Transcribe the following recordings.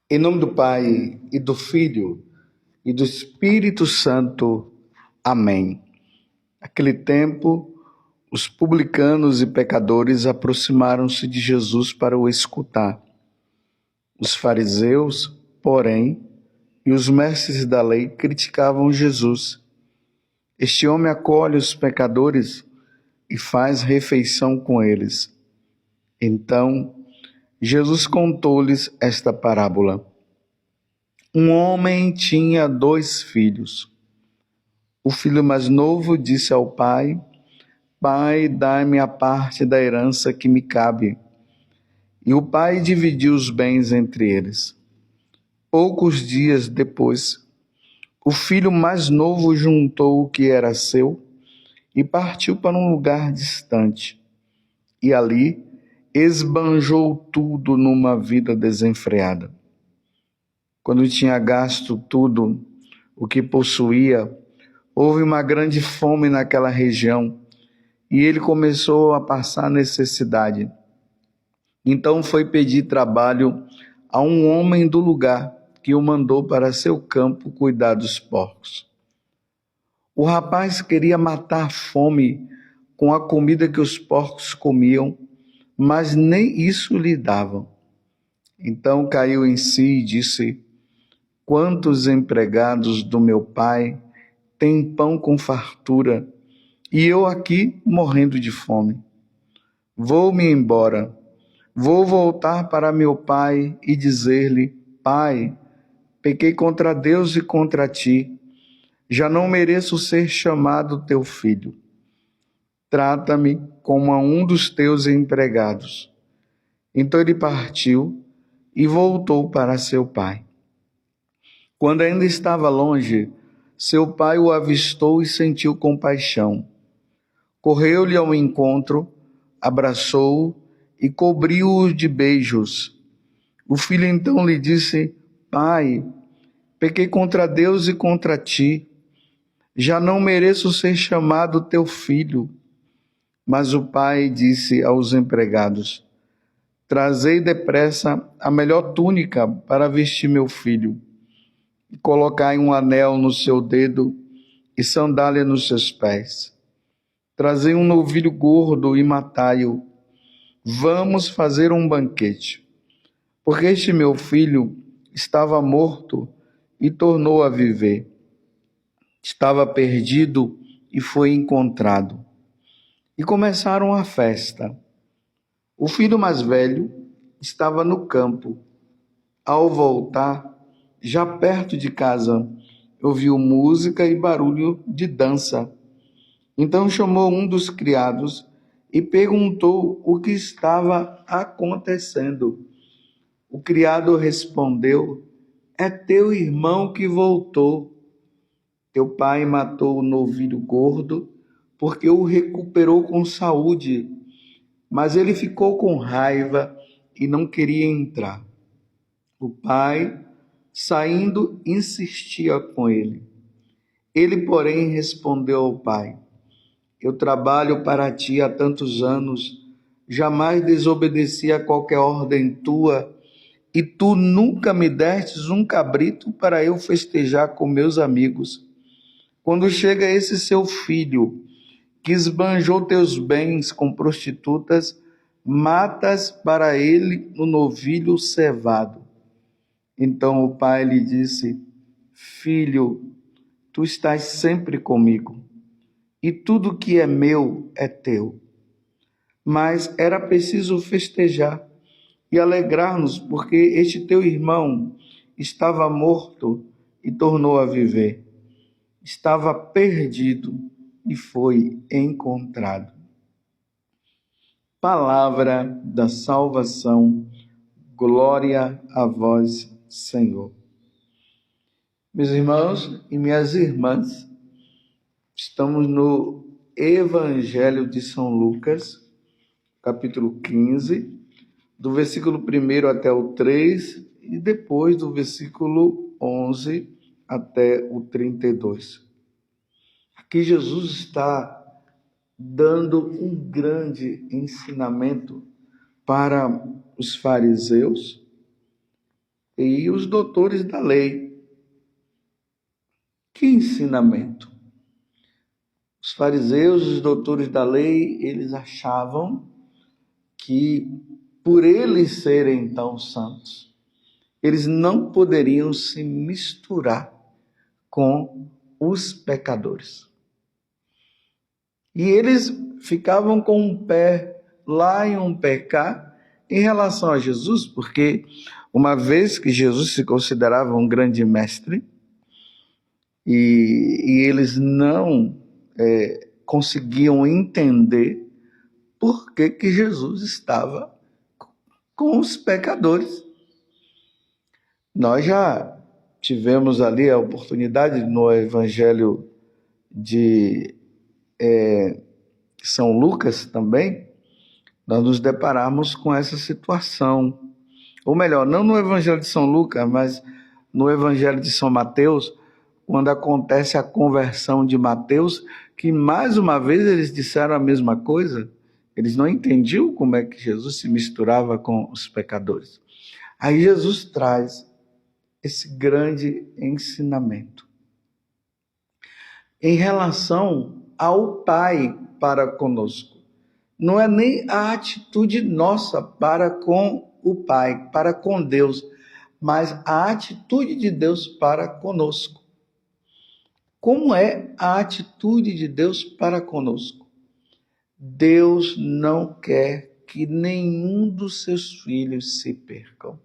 Em nome do Pai, e do Filho, e do Espírito Santo. Amém. Naquele tempo, os publicanos e pecadores aproximaram-se de Jesus para o escutar. Os fariseus, porém, e os mestres da lei criticavam Jesus. Este homem acolhe os pecadores e faz refeição com eles. Então, Jesus contou-lhes esta parábola. Um homem tinha 2 filhos. O filho mais novo disse ao pai: Pai, dai-me a parte da herança que me cabe. E o pai dividiu os bens entre eles. Poucos dias depois, o filho mais novo juntou o que era seu e partiu para um lugar distante. E ali esbanjou tudo numa vida desenfreada. Quando tinha gasto tudo o que possuía, houve uma grande fome naquela região e ele começou a passar necessidade. Então foi pedir trabalho a um homem do lugar que o mandou para seu campo cuidar dos porcos. O rapaz queria matar a fome com a comida que os porcos comiam, mas nem isso lhe davam. Então caiu em si e disse: Quantos empregados do meu pai têm pão com fartura e eu aqui morrendo de fome? Vou-me embora, vou voltar para meu pai e dizer-lhe: Pai, pequei contra Deus e contra ti, já não mereço ser chamado teu filho. Trata-me como a um dos teus empregados. Então ele partiu e voltou para seu pai. Quando ainda estava longe, seu pai o avistou e sentiu compaixão. Correu-lhe ao encontro, abraçou-o e cobriu-o de beijos. O filho então lhe disse: Pai, pequei contra Deus e contra ti, já não mereço ser chamado teu filho. Mas o pai disse aos empregados: Trazei depressa a melhor túnica para vestir meu filho, e colocai um anel no seu dedo e sandália nos seus pés. Trazei um novilho gordo e matai-o. Vamos fazer um banquete. Porque este meu filho estava morto e tornou a viver. Estava perdido e foi encontrado. E começaram a festa. O filho mais velho estava no campo. Ao voltar, já perto de casa, ouviu música e barulho de dança. Então chamou um dos criados e perguntou o que estava acontecendo. O criado respondeu: É teu irmão que voltou. Teu pai matou o novilho gordo porque o recuperou com saúde, mas ele ficou com raiva e não queria entrar. O pai, saindo, insistia com ele. Ele, porém, respondeu ao pai: Eu trabalho para ti há tantos anos, jamais desobedeci a qualquer ordem tua, e tu nunca me destes um cabrito para eu festejar com meus amigos. Quando chega esse seu filho, que esbanjou teus bens com prostitutas, matas para ele o novilho cevado. Então o pai lhe disse: Filho, tu estás sempre comigo, e tudo que é meu é teu. Mas era preciso festejar e alegrar-nos, porque este teu irmão estava morto e tornou a viver. Estava perdido e foi encontrado. Palavra da salvação. Glória a vós, Senhor. Meus irmãos e minhas irmãs, estamos no Evangelho de São Lucas, capítulo 15, do versículo 1 até o 3 e depois do versículo 11 até o 32. Aqui Jesus está dando um grande ensinamento para os fariseus, e os doutores da lei. Que ensinamento! Os fariseus, os doutores da lei, eles achavam que, por eles serem tão santos, eles não poderiam se misturar com os pecadores. E eles ficavam com um pé lá e um pé cá em relação a Jesus, porque uma vez que Jesus se considerava um grande mestre, e eles não conseguiam entender por que Jesus estava com os pecadores. Nós já tivemos ali a oportunidade no Evangelho de São Lucas também, nós nos deparamos com essa situação. Ou melhor, não no Evangelho de São Lucas, mas no Evangelho de São Mateus, quando acontece a conversão de Mateus, que mais uma vez eles disseram a mesma coisa, eles não entendiam como é que Jesus se misturava com os pecadores. Aí Jesus traz esse grande ensinamento em relação ao Pai para conosco. Não é nem a atitude nossa para com o Pai, para com Deus, mas a atitude de Deus para conosco. Como é a atitude de Deus para conosco? Deus não quer que nenhum dos seus filhos se percam.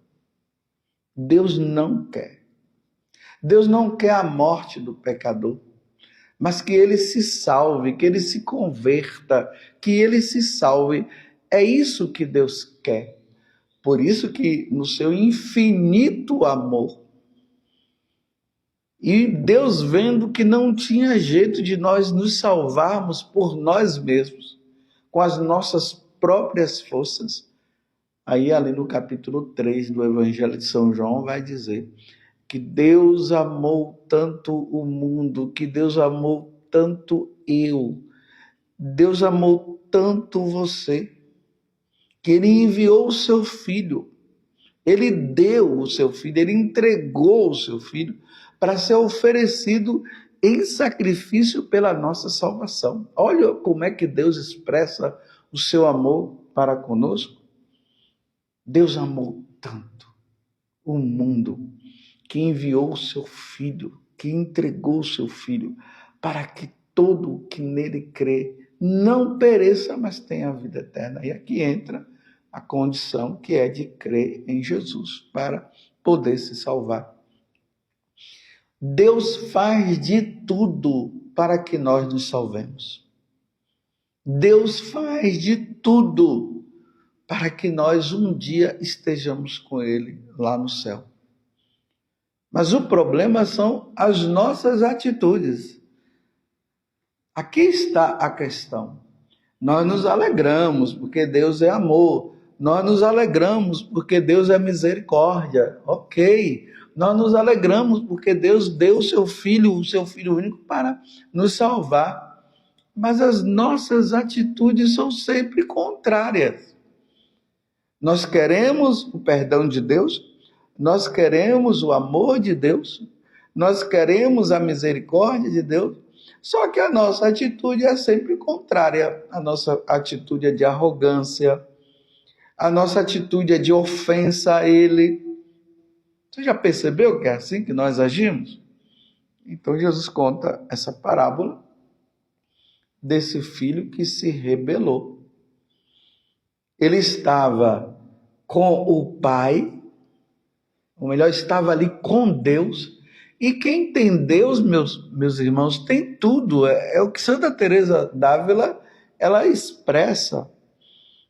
Deus não quer. Deus não quer a morte do pecador, mas que ele se salve, que ele se converta, que ele se salve. É isso que Deus quer. Por isso que no seu infinito amor, e Deus vendo que não tinha jeito de nós nos salvarmos por nós mesmos, com as nossas próprias forças, aí ali no capítulo 3 do Evangelho de São João vai dizer que Deus amou tanto o mundo, que Deus amou tanto eu, Deus amou tanto você, que ele enviou o seu filho, ele deu o seu filho, ele entregou o seu filho para ser oferecido em sacrifício pela nossa salvação. Olha como é que Deus expressa o seu amor para conosco. Deus amou tanto o mundo que enviou o seu filho, que entregou o seu filho, para que todo o que nele crê não pereça, mas tenha a vida eterna. E aqui entra a condição que é de crer em Jesus para poder se salvar. Deus faz de tudo para que nós nos salvemos. Deus faz de tudo para que nós um dia estejamos com Ele lá no céu. Mas o problema são as nossas atitudes. Aqui está a questão. Nós nos alegramos porque Deus é amor. Nós nos alegramos porque Deus é misericórdia. Ok. Nós nos alegramos porque Deus deu o seu Filho único para nos salvar. Mas as nossas atitudes são sempre contrárias. Nós queremos o perdão de Deus, nós queremos o amor de Deus, nós queremos a misericórdia de Deus, só que a nossa atitude é sempre contrária. A nossa atitude é de arrogância, a nossa atitude é de ofensa a Ele. Você já percebeu que é assim que nós agimos? Então Jesus conta essa parábola desse filho que se rebelou. Ele estava com o Pai, ou melhor, estava ali com Deus, e quem tem Deus, meus irmãos, tem tudo. É o que Santa Teresa d'Ávila, ela expressa.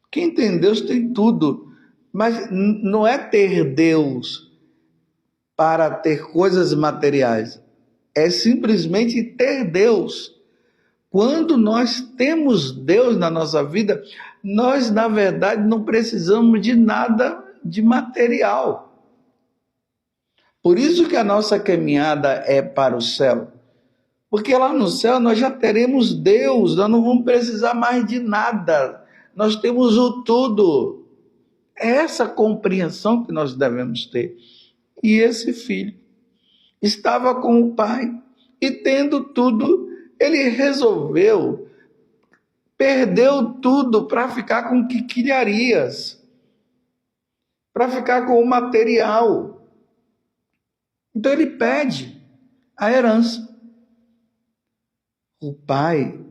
Quem tem Deus tem tudo, mas não é ter Deus para ter coisas materiais, é simplesmente ter Deus. Quando nós temos Deus na nossa vida, nós, na verdade, não precisamos de nada de material. Por isso que a nossa caminhada é para o céu. Porque lá no céu nós já teremos Deus, nós não vamos precisar mais de nada. Nós temos o tudo. É essa compreensão que nós devemos ter. E esse filho estava com o pai e, tendo tudo, ele resolveu, perdeu tudo para ficar com quinquilharias, para ficar com o material. Então ele pede a herança. O pai,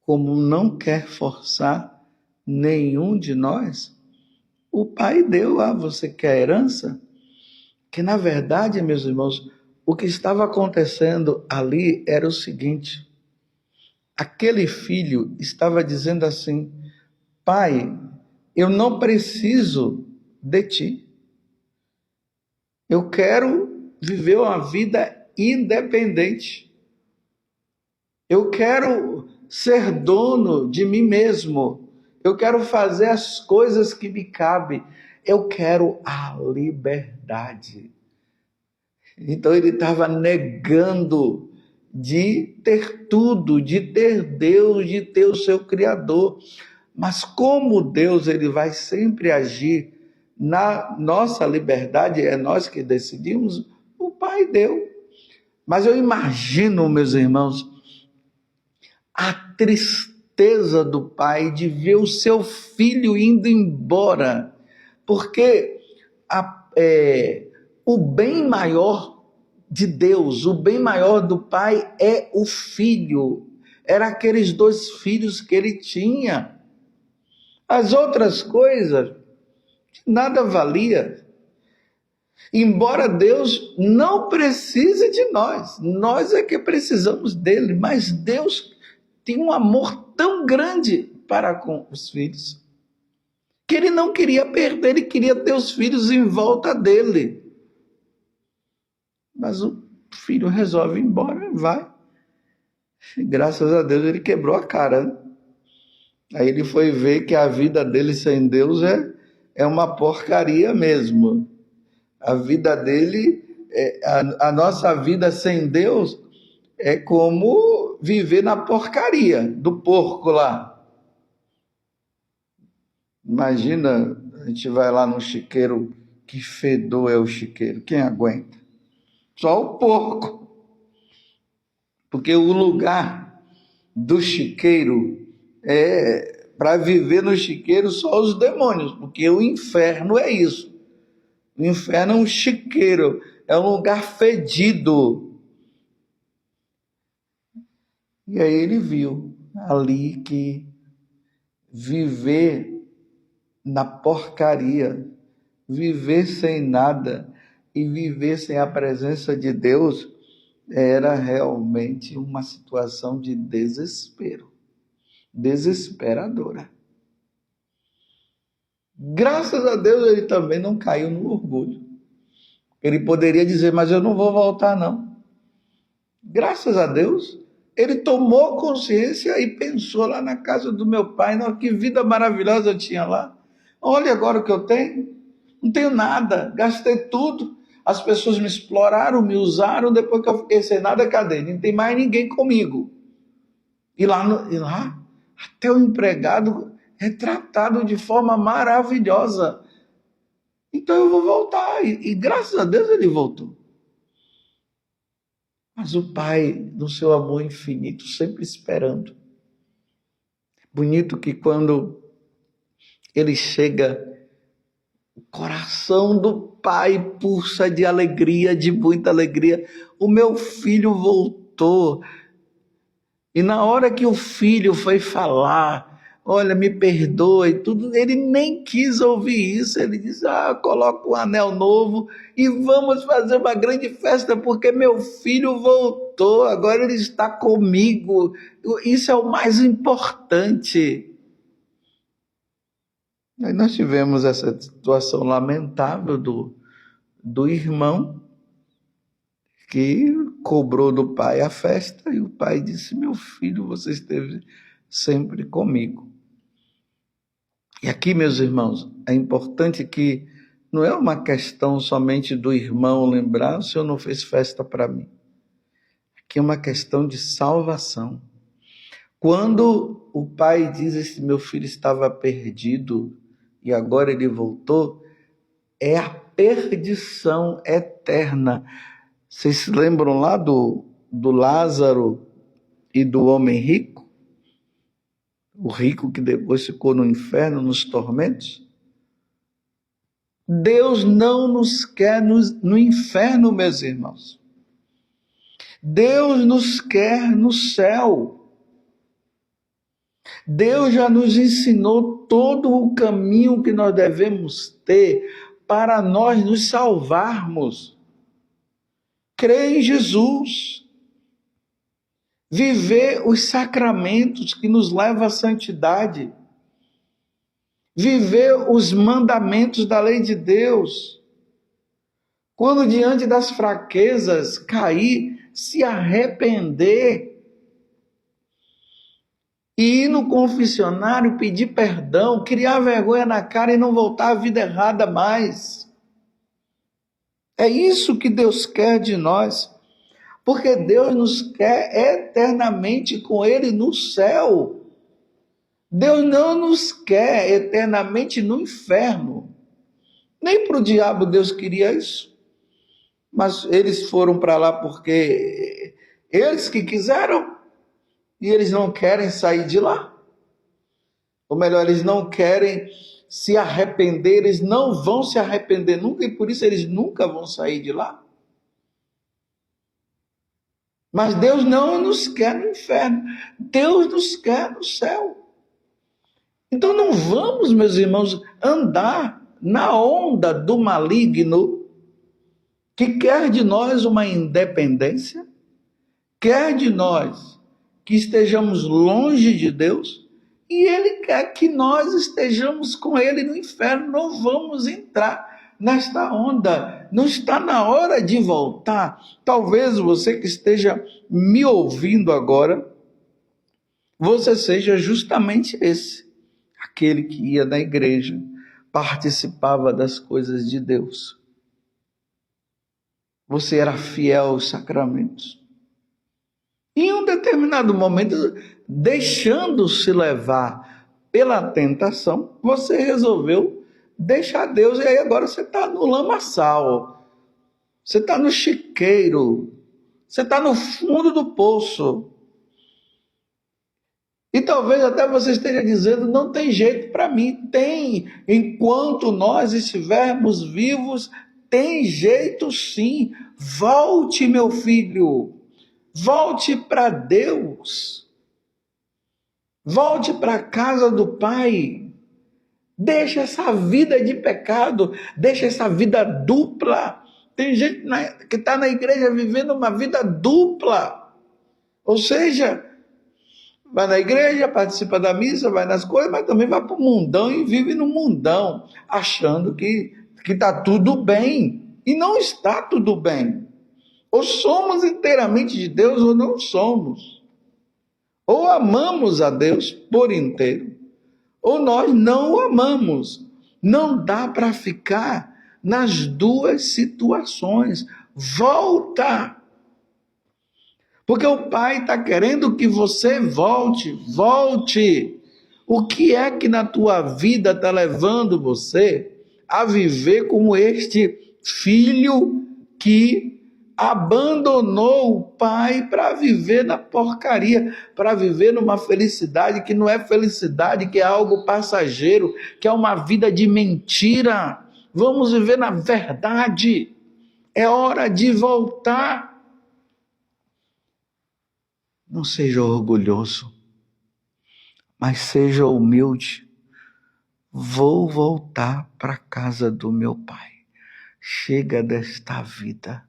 como não quer forçar nenhum de nós, o pai deu: você quer herança? Que na verdade, meus irmãos, o que estava acontecendo ali era o seguinte: aquele filho estava dizendo assim: pai, eu não preciso de ti. Eu quero viver uma vida independente. Eu quero ser dono de mim mesmo. Eu quero fazer as coisas que me cabem. Eu quero a liberdade. Então ele estava negando de ter tudo, de ter Deus, de ter o seu Criador. Mas como Deus ele vai sempre agir na nossa liberdade, é nós que decidimos, o Pai deu. Mas eu imagino, meus irmãos, a tristeza do pai de ver o seu filho indo embora, porque o bem maior de Deus, o bem maior do pai é o filho. Era aqueles 2 filhos que ele tinha. As outras coisas, nada valia. Embora Deus não precise de nós é que precisamos dele, mas Deus tem um amor tão grande para com os filhos, que ele não queria perder, ele queria ter os filhos em volta dele. Mas o filho resolve ir embora e vai. Graças a Deus ele quebrou a cara, né? Aí ele foi ver que a vida dele sem Deus é uma porcaria mesmo. A vida dele, a nossa vida sem Deus é como viver na porcaria do porco lá. Imagina, a gente vai lá no chiqueiro, que fedor é o chiqueiro, quem aguenta? Só o porco. Porque o lugar do chiqueiro para viver no chiqueiro só os demônios, porque o inferno é isso. O inferno é um chiqueiro, é um lugar fedido. E aí ele viu ali que viver na porcaria, viver sem nada e viver sem a presença de Deus era realmente uma situação de desespero, desesperadora. Graças a Deus ele também não caiu no orgulho. Ele poderia dizer: mas eu não vou voltar não. Graças a Deus ele tomou consciência e pensou: lá na casa do meu pai, não, que vida maravilhosa eu tinha lá. Olha agora o que eu tenho. Não tenho nada, gastei tudo. As pessoas me exploraram, me usaram, depois que eu fiquei sem nada, cadê? Não tem mais ninguém comigo. E lá até o empregado é tratado de forma maravilhosa. Então eu vou voltar. E graças a Deus ele voltou. Mas o pai, no seu amor infinito, sempre esperando. Bonito que quando ele chega, o coração do pai pulsa de alegria, de muita alegria. O meu filho voltou. E na hora que o filho foi falar: olha, me perdoe, tudo, ele nem quis ouvir isso. Ele disse: coloca um anel novo e vamos fazer uma grande festa, porque meu filho voltou, agora ele está comigo. Isso é o mais importante. Aí nós tivemos essa situação lamentável do irmão que cobrou do pai a festa, e o pai disse: meu filho, você esteve sempre comigo. E aqui, meus irmãos, é importante que não é uma questão somente do irmão lembrar: o Senhor não fez festa para mim. Aqui é uma questão de salvação. Quando o pai diz: esse meu filho estava perdido e agora ele voltou, é a perdição eterna. Vocês se lembram lá do Lázaro e do homem rico? O rico que depois ficou no inferno, nos tormentos? Deus não nos quer no inferno, meus irmãos. Deus nos quer no céu. Deus já nos ensinou todo o caminho que nós devemos ter para nós nos salvarmos. Crer em Jesus. Viver os sacramentos que nos levam à santidade. Viver os mandamentos da lei de Deus. Quando diante das fraquezas cair, se arrepender. E ir no confessionário, pedir perdão, criar vergonha na cara e não voltar à vida errada mais. É isso que Deus quer de nós. Porque Deus nos quer eternamente com Ele no céu. Deus não nos quer eternamente no inferno. Nem para o diabo Deus queria isso. Mas eles foram para lá porque eles que quiseram. E eles não querem sair de lá. Ou melhor, eles não querem se arrepender, eles não vão se arrepender nunca, e por isso eles nunca vão sair de lá. Mas Deus não nos quer no inferno, Deus nos quer no céu. Então não vamos, meus irmãos, andar na onda do maligno, que quer de nós uma independência, quer de nós que estejamos longe de Deus, e Ele quer que nós estejamos com Ele no inferno. Não vamos entrar nesta onda. Não está na hora de voltar. Talvez você que esteja me ouvindo agora, você seja justamente esse, aquele que ia na igreja, participava das coisas de Deus. Você era fiel aos sacramentos. Em um determinado momento, deixando-se levar pela tentação, você resolveu deixar Deus, e aí agora você está no lamaçal, você está no chiqueiro, você está no fundo do poço. E talvez até você esteja dizendo, não tem jeito para mim. Tem, enquanto nós estivermos vivos, tem jeito sim. Volte, meu filho. Volte para Deus. Volte para a casa do Pai. Deixa essa vida de pecado. Deixa essa vida dupla. Tem gente que está na igreja vivendo uma vida dupla. Ou seja, vai na igreja, participa da missa, vai nas coisas, mas também vai para o mundão e vive no mundão, achando que está tudo bem. E não está tudo bem. Ou somos inteiramente de Deus ou não somos. Ou amamos a Deus por inteiro, ou nós não o amamos. Não dá para ficar nas duas situações. Volta! Porque o Pai está querendo que você volte. Volte! O que é que na tua vida está levando você a viver como este filho que abandonou o pai para viver na porcaria, para viver numa felicidade que não é felicidade, que é algo passageiro, que é uma vida de mentira? Vamos viver na verdade. É hora de voltar. Não seja orgulhoso, mas seja humilde. Vou voltar para a casa do meu pai. Chega desta vida.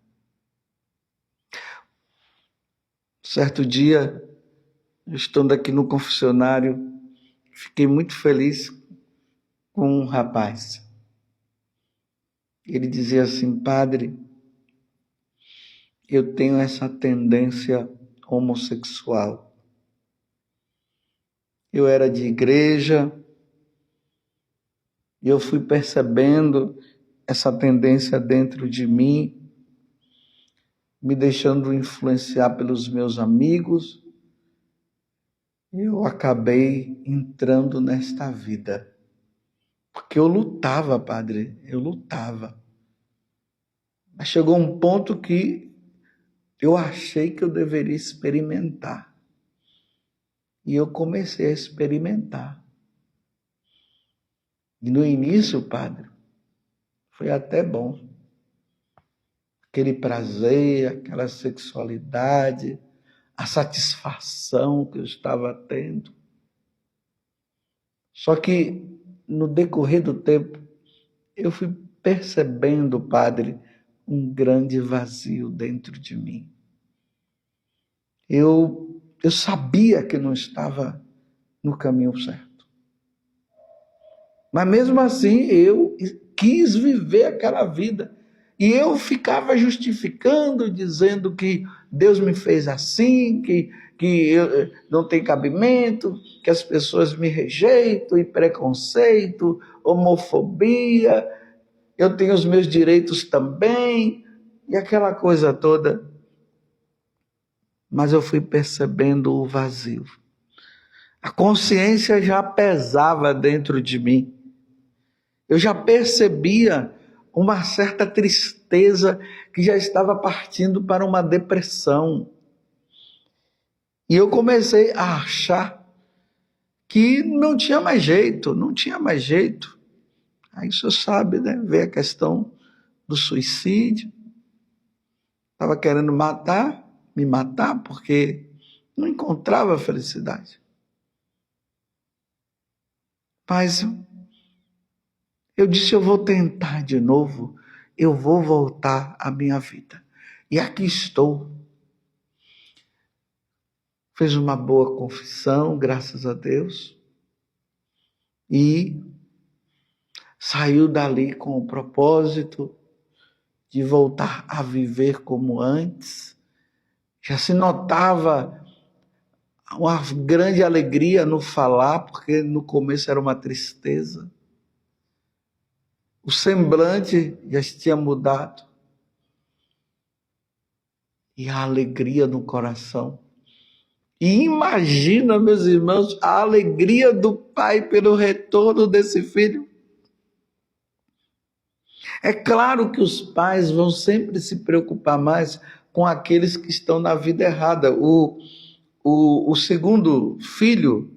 Certo dia, estando aqui no confessionário, fiquei muito feliz com um rapaz. Ele dizia assim: padre, eu tenho essa tendência homossexual. Eu era de igreja e eu fui percebendo essa tendência dentro de mim, me deixando influenciar pelos meus amigos. Eu acabei entrando nesta vida. Porque eu lutava, padre, eu lutava. Mas chegou um ponto que eu achei que eu deveria experimentar. E eu comecei a experimentar. E no início, padre, foi até bom. Aquele prazer, aquela sexualidade, a satisfação que eu estava tendo. Só que no decorrer do tempo, eu fui percebendo, padre, um grande vazio dentro de mim. Eu sabia que não estava no caminho certo. Mas mesmo assim, eu quis viver aquela vida. E eu ficava justificando, dizendo que Deus me fez assim, que eu não tem cabimento, que as pessoas me rejeitam, e preconceito, homofobia, eu tenho os meus direitos também, e aquela coisa toda. Mas eu fui percebendo o vazio. A consciência já pesava dentro de mim. Eu já percebia uma certa tristeza que já estava partindo para uma depressão. E eu comecei a achar que não tinha mais jeito, não tinha mais jeito. Aí o senhor sabe, né? Veio a questão do suicídio. Estava querendo me matar, porque não encontrava felicidade. Mas eu disse, eu vou tentar de novo, eu vou voltar à minha vida. E aqui estou. Fez uma boa confissão, graças a Deus. E saiu dali com o propósito de voltar a viver como antes. Já se notava uma grande alegria no falar, porque no começo era uma tristeza. O semblante já tinha mudado. E a alegria no coração. E imagina, meus irmãos, a alegria do pai pelo retorno desse filho. É claro que os pais vão sempre se preocupar mais com aqueles que estão na vida errada. O segundo filho,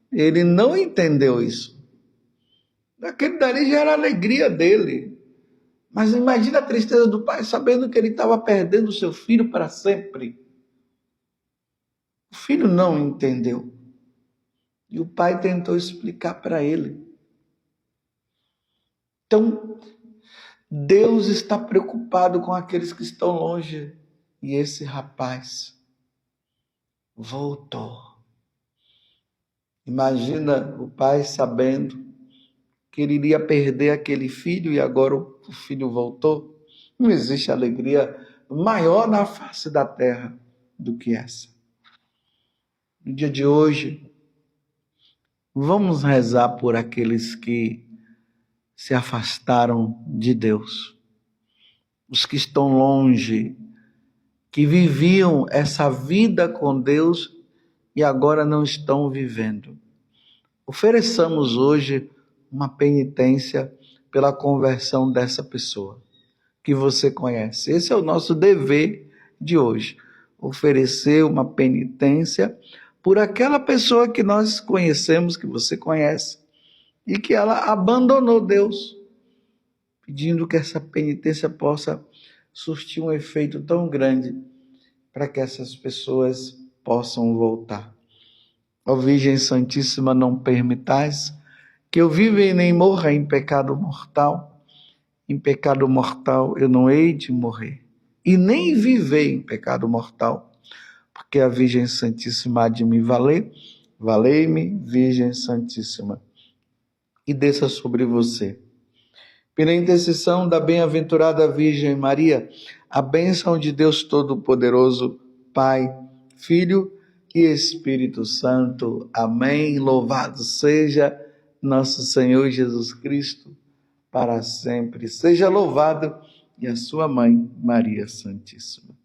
ele não entendeu isso. Aquele dali já era a alegria dele. Mas imagina a tristeza do pai, sabendo que ele estava perdendo o seu filho para sempre. O filho não entendeu. E o pai tentou explicar para ele. Então, Deus está preocupado com aqueles que estão longe. E esse rapaz voltou. Imagina o pai sabendo que ele iria perder aquele filho e agora o filho voltou. Não existe alegria maior na face da terra do que essa. No dia de hoje, vamos rezar por aqueles que se afastaram de Deus. Os que estão longe, que viviam essa vida com Deus e agora não estão vivendo. Ofereçamos hoje uma penitência pela conversão dessa pessoa que você conhece. Esse é o nosso dever de hoje. Oferecer uma penitência por aquela pessoa que nós conhecemos, que você conhece, e que ela abandonou Deus, pedindo que essa penitência possa surtir um efeito tão grande para que essas pessoas possam voltar. Ó Virgem Santíssima, não permitais que eu viva e nem morra em pecado mortal. Em pecado mortal eu não hei de morrer, e nem viver em pecado mortal, porque a Virgem Santíssima há de me valer. Valei-me, Virgem Santíssima. E desça sobre você, pela intercessão da bem-aventurada Virgem Maria, a bênção de Deus Todo-Poderoso, Pai, Filho e Espírito Santo. Amém. Louvado seja nosso Senhor Jesus Cristo, para sempre. Seja louvado, e a sua mãe, Maria Santíssima.